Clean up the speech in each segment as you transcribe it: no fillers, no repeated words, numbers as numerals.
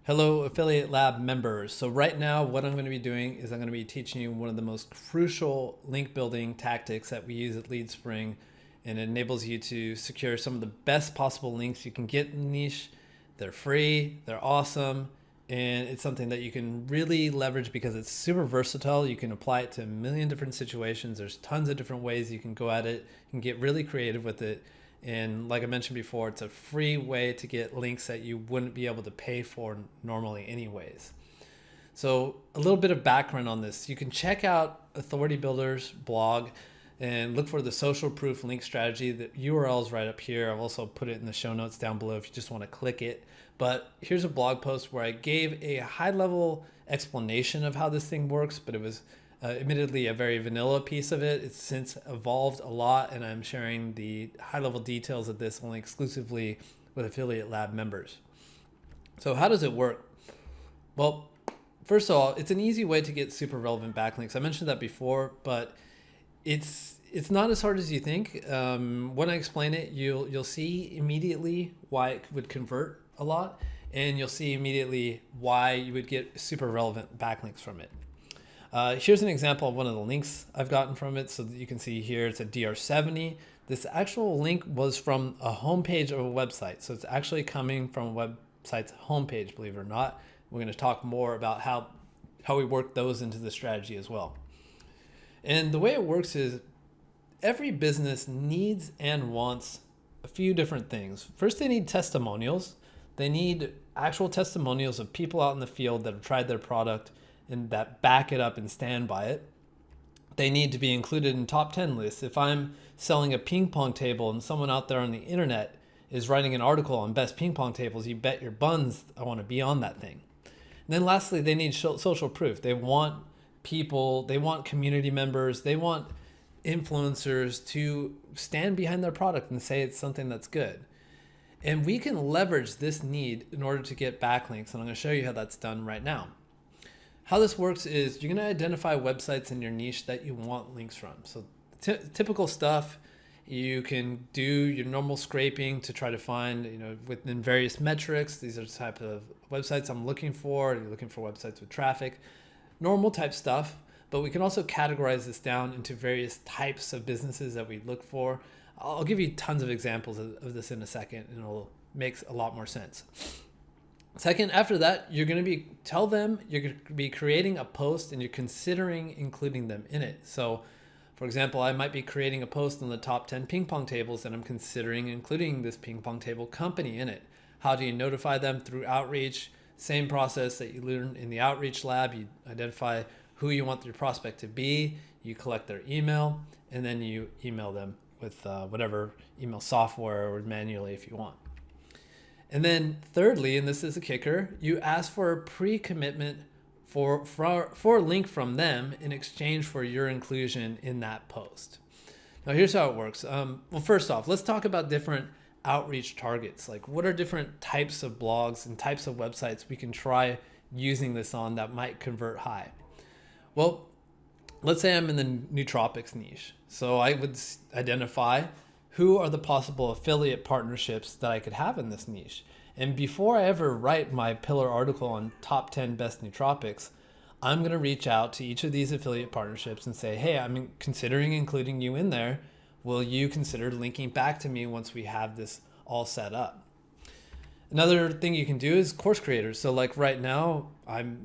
Hello, Affiliate Lab members. So right now, what I'm going to be doing is I'm going to be teaching you one of the most crucial link building tactics that we use at LeadSpring, and it enables you to secure some of the best possible links you can get in niche. They're free, they're awesome, and it's something that you can really leverage because it's super versatile. You can apply it to a million different situations. There's tons of different ways you can go at it. You can get really creative with it. And like I mentioned before, it's a free way to get links that you wouldn't be able to pay for normally anyways. So a little bit of background on this. You can check out Authority Builder's blog and look for the social proof link strategy. The URL is right up here. I've also put it in the show notes down below if you just want to click it. But here's a blog post where I gave a high level explanation of how this thing works, but it was admittedly a very vanilla piece of it. It's since evolved a lot, and I'm sharing the high-level details of this only exclusively with Affiliate Lab members. So how does it work? Well, first of all, it's an easy way to get super relevant backlinks. I mentioned that before, but it's not as hard as you think. When I explain it, you'll see immediately why it would convert a lot, and you'll see immediately why you would get super relevant backlinks from it. Here's an example of one of the links I've gotten from it. So that you can see here, it's a DR70. This actual link was from a homepage of a website. So it's actually coming from a website's homepage, believe it or not. We're going to talk more about how we work those into the strategy as well. And the way it works is every business needs and wants a few different things. First, they need testimonials. They need actual testimonials of people out in the field that have tried their product and that back it up and stand by it. They need to be included in top 10 lists. If I'm selling a ping pong table and someone out there on the internet is writing an article on best ping pong tables, you bet your buns I want to be on that thing. And then lastly, they need social proof. They want people, they want community members, they want influencers to stand behind their product and say it's something that's good. And we can leverage this need in order to get backlinks, and I'm going to show you how that's done right now. How this works is you're going to identify websites in your niche that you want links from. So typical stuff, you can do your normal scraping to try to find, within various metrics, these are the type of websites I'm looking for. You're looking for websites with traffic, normal type stuff, but we can also categorize this down into various types of businesses that we look for. I'll give you tons of examples of this in a second, and it'll make a lot more sense. Second, after that, you're going to tell them you're going to be creating a post and you're considering including them in it. So, for example, I might be creating a post on the top 10 ping pong tables and I'm considering including this ping pong table company in it. How do you notify them? Through outreach. Same process that you learn in the outreach lab. You identify who you want your prospect to be, you collect their email, and then you email them with whatever email software or manually if you want. And then thirdly, and this is a kicker, you ask for a pre-commitment for a link from them in exchange for your inclusion in that post. Now here's how it works. Well, first off, let's talk about different outreach targets. Like what are different types of blogs and types of websites we can try using this on that might convert high? Well, let's say I'm in the nootropics niche. So I would identify who are the possible affiliate partnerships that I could have in this niche. And before I ever write my pillar article on top 10 best nootropics, I'm going to reach out to each of these affiliate partnerships and say, hey, I'm considering including you in there. Will you consider linking back to me once we have this all set up? Another thing you can do is course creators. So like right now,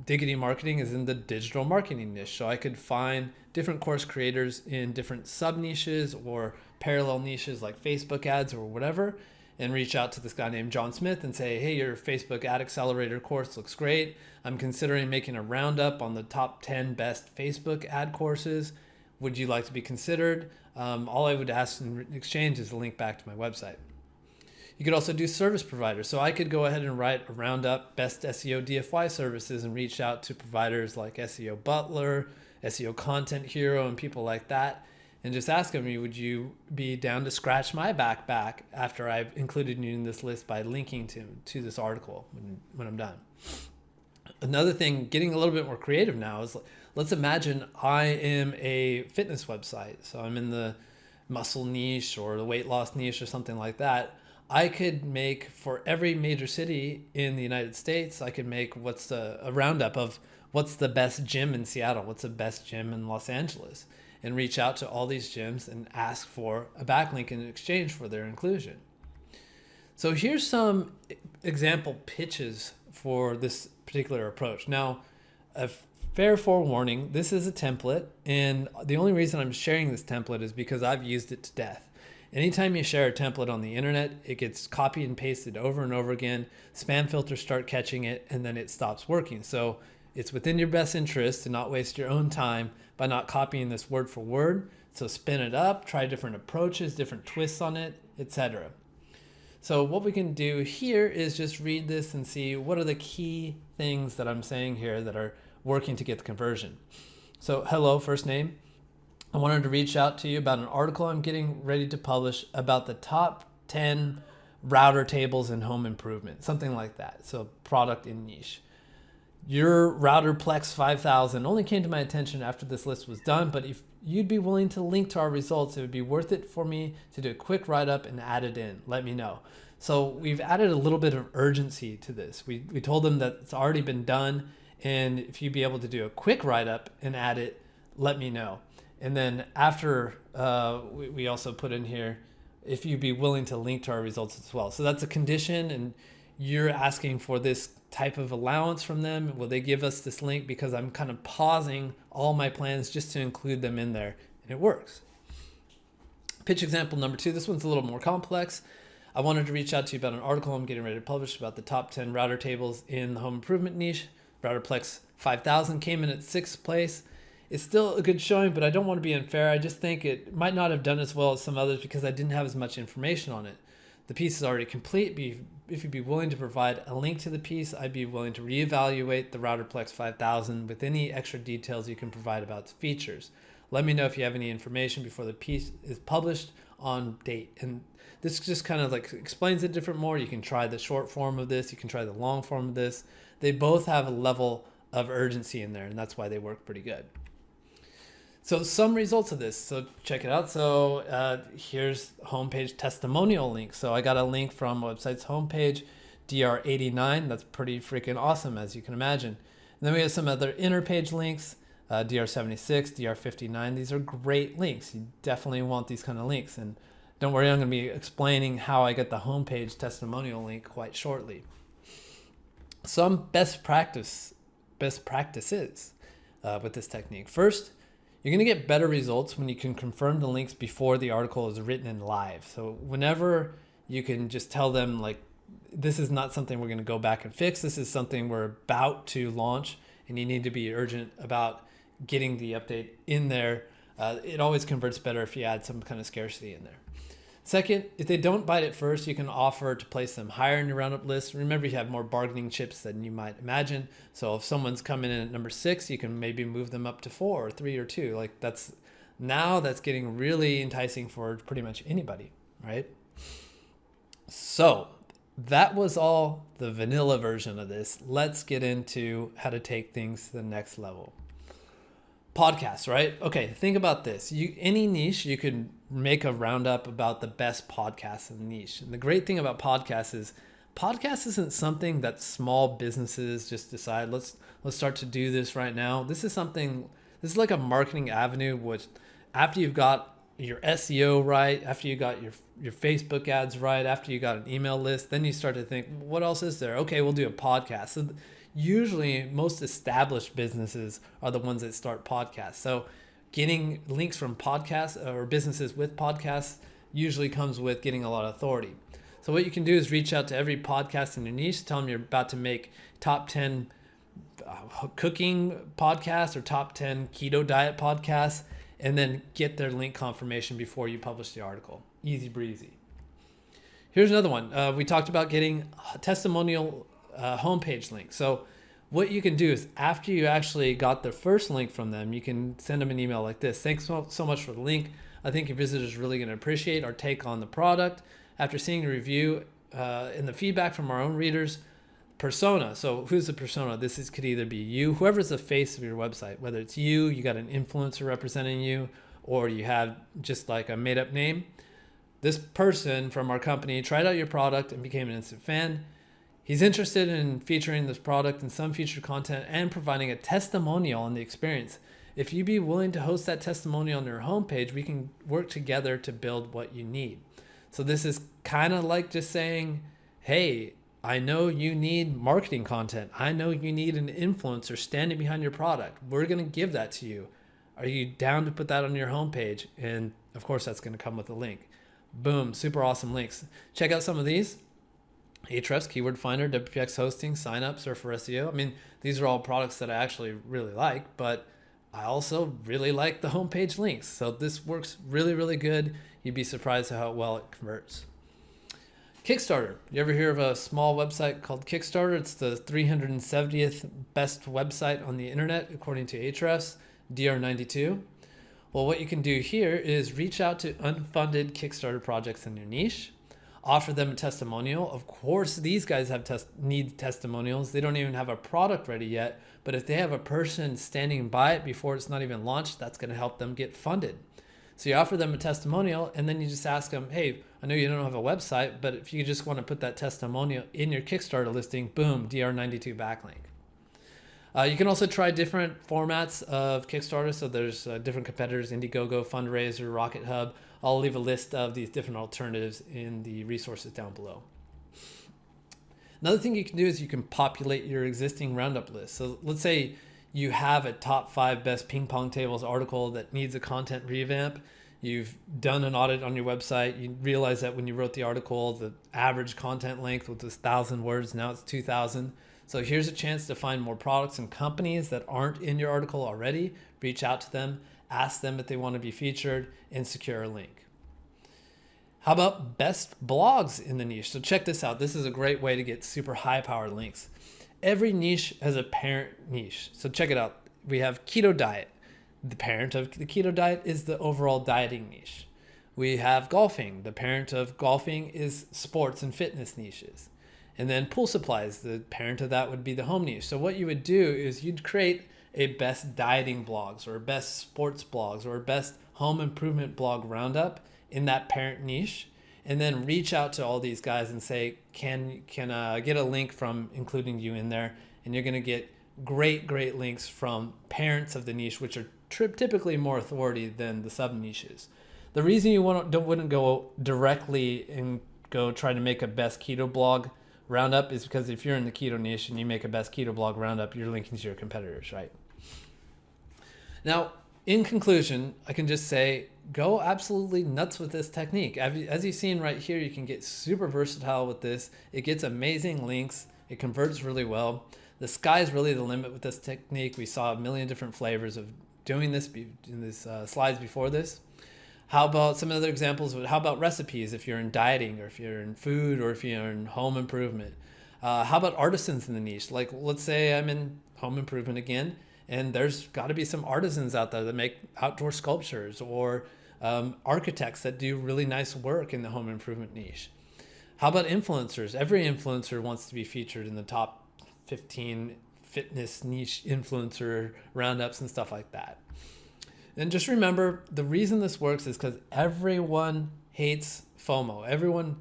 Diggity Marketing is in the digital marketing niche. So I could find different course creators in different sub niches or parallel niches like Facebook ads or whatever, and reach out to this guy named John Smith and say, hey, your Facebook ad accelerator course looks great. I'm considering making a roundup on the top 10 best Facebook ad courses. Would you like to be considered? All I would ask in exchange is a link back to my website. You could also do service providers. So I could go ahead and write a roundup best SEO DFY services and reach out to providers like SEO Butler, SEO Content Hero, and people like that, and just ask them, would you be down to scratch my back after I've included you in this list by linking to this article when I'm done. Another thing, getting a little bit more creative now, is let's imagine I am a fitness website. So I'm in the muscle niche or the weight loss niche or something like that. I could make for every major city in the United States, I could make a roundup of what's the best gym in Seattle, what's the best gym in Los Angeles, and reach out to all these gyms and ask for a backlink in exchange for their inclusion. So here's some example pitches for this particular approach. Now, a fair forewarning, this is a template, and the only reason I'm sharing this template is because I've used it to death. Anytime you share a template on the internet, it gets copied and pasted over and over again. Spam filters start catching it, and then it stops working. So it's within your best interest to not waste your own time by not copying this word for word. So spin it up, try different approaches, different twists on it, etc. So what we can do here is just read this and see what are the key things that I'm saying here that are working to get the conversion. So hello, first name. I wanted to reach out to you about an article I'm getting ready to publish about the top 10 router tables in home improvement, something like that. So product in niche. Your router Plex 5000 only came to my attention after this list was done, but if you'd be willing to link to our results, it would be worth it for me to do a quick write-up and add it in. Let me know. So we've added a little bit of urgency to this. We told them that it's already been done, and if you'd be able to do a quick write-up and add it, let me know. And then after, we also put in here, if you'd be willing to link to our results as well. So that's a condition, and you're asking for this type of allowance from them. Will they give us this link? Because I'm kind of pausing all my plans just to include them in there, and it works. Pitch example number 2. This one's a little more complex. I wanted to reach out to you about an article I'm getting ready to publish about the top 10 router tables in the home improvement niche. RouterPlex 5000 came in at 6th place. It's still a good showing, but I don't want to be unfair. I just think it might not have done as well as some others because I didn't have as much information on it. The piece is already complete. If you'd be willing to provide a link to the piece, I'd be willing to reevaluate the RouterPlex 5000 with any extra details you can provide about its features. Let me know if you have any information before the piece is published on date. And this just kind of like explains it different more. You can try the short form of this. You can try the long form of this. They both have a level of urgency in there, and that's why they work pretty good. So some results of this, so check it out. So here's homepage testimonial link. So I got a link from a website's homepage, DR89. That's pretty freaking awesome, as you can imagine. And then we have some other inner page links, DR76, DR59. These are great links. You definitely want these kind of links. And don't worry, I'm going to be explaining how I get the homepage testimonial link quite shortly. Some best practices with this technique. First, you're going to get better results when you can confirm the links before the article is written in live. So whenever you can just tell them, like, this is not something we're going to go back and fix. This is something we're about to launch, and you need to be urgent about getting the update in there. It always converts better if you add some kind of scarcity in there. Second, if they don't bite at first, you can offer to place them higher in your roundup list. Remember, you have more bargaining chips than you might imagine. So if someone's coming in at number 6, you can maybe move them up to 4 or 3 or 2. Like that's getting really enticing for pretty much anybody, right? So that was all the vanilla version of this. Let's get into how to take things to the next level. Podcasts, right? Okay, think about this. Any niche, you could make a roundup about the best podcasts in the niche. And the great thing about podcasts isn't something that small businesses just decide, let's start to do this right now. This is like a marketing avenue, which after you've got your SEO right, after you got your Facebook ads right, after you got an email list, then you start to think, what else is there? Okay, we'll do a podcast. So usually most established businesses are the ones that start podcasts. So getting links from podcasts or businesses with podcasts usually comes with getting a lot of authority. So what you can do is reach out to every podcast in your niche, tell them you're about to make top 10 cooking podcasts or top 10 keto diet podcasts, and then get their link confirmation before you publish the article. Easy breezy. Here's another one. We talked about getting a testimonial homepage link. So what you can do is after you actually got the first link from them, you can send them an email like this. Thanks so much for the link. I think your visitors are really going to appreciate our take on the product. After seeing the review and the feedback from our own readers, persona. So who's the persona? Could either be you, whoever's the face of your website, whether it's you got an influencer representing you, or you have just like a made up name. this person from our company tried out your product and became an instant fan. He's interested in featuring this product in some featured content and providing a testimonial on the experience. If you'd be willing to host that testimonial on your homepage, we can work together to build what you need. So this is kind of like just saying, hey, I know you need marketing content. I know you need an influencer standing behind your product. We're going to give that to you. Are you down to put that on your homepage? And of course, that's going to come with a link. Boom, super awesome links. Check out some of these. Ahrefs, Keyword Finder, WPX Hosting, signups, or for SEO. I mean, these are all products that I actually really like, but I also really like the homepage links. So this works really, really good. You'd be surprised at how well it converts. Kickstarter. You ever hear of a small website called Kickstarter? It's the 370th best website on the internet, according to Ahrefs, DR92. Well, what you can do here is reach out to unfunded Kickstarter projects in your niche, offer them a testimonial. Of course, these guys need testimonials. They don't even have a product ready yet, but if they have a person standing by it before it's not even launched, that's going to help them get funded. So you offer them a testimonial, and then you just ask them, hey, I know you don't have a website, but if you just want to put that testimonial in your Kickstarter listing, boom, DR92 backlink. You can also try different formats of Kickstarter. So there's different competitors, Indiegogo, Fundraiser, Rocket Hub. I'll leave a list of these different alternatives in the resources down below. Another thing you can do is you can populate your existing roundup list. So let's say you have a top 5 best ping pong tables article that needs a content revamp. You've done an audit on your website. You realize that when you wrote the article, the average content length was 1,000 words. Now it's 2,000. So here's a chance to find more products and companies that aren't in your article already. Reach out to them, ask them if they want to be featured, and secure a link. How about best blogs in the niche? So check this out. This is a great way to get super high powered links. Every niche has a parent niche. So check it out. We have keto diet. The parent of the keto diet is the overall dieting niche. We have golfing. The parent of golfing is sports and fitness niches. And then pool supplies, the parent of that would be the home niche. So what you would do is you'd create a best dieting blogs or best sports blogs or best home improvement blog roundup in that parent niche, and then reach out to all these guys and say, can I get a link from including you in there? And you're going to get great links from parents of the niche, which are typically more authority than the sub niches. The reason you wouldn't go directly and go try to make a best keto blog roundup is because if you're in the keto niche and you make a best keto blog roundup, you're linking to your competitors, right? Now, in conclusion, I can just say, go absolutely nuts with this technique. As you've seen right here, you can get super versatile with this. It gets amazing links. It converts really well. The sky's really the limit with this technique. We saw a million different flavors of doing this in these slides before this. How about some other examples? How about recipes if you're in dieting or if you're in food or if you're in home improvement? How about artisans in the niche? Like, let's say I'm in home improvement again, and there's got to be some artisans out there that make outdoor sculptures or architects that do really nice work in the home improvement niche. How about influencers? Every influencer wants to be featured in the top 15 fitness niche influencer roundups and stuff like that. And just remember, the reason this works is because everyone hates FOMO. Everyone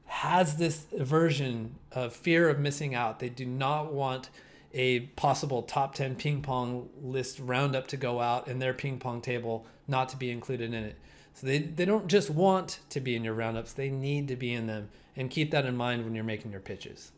has this aversion of fear of missing out. They do not want a possible top 10 ping pong list roundup to go out and their ping pong table not to be included in it. So they don't just want to be in your roundups, they need to be in them. And keep that in mind when you're making your pitches.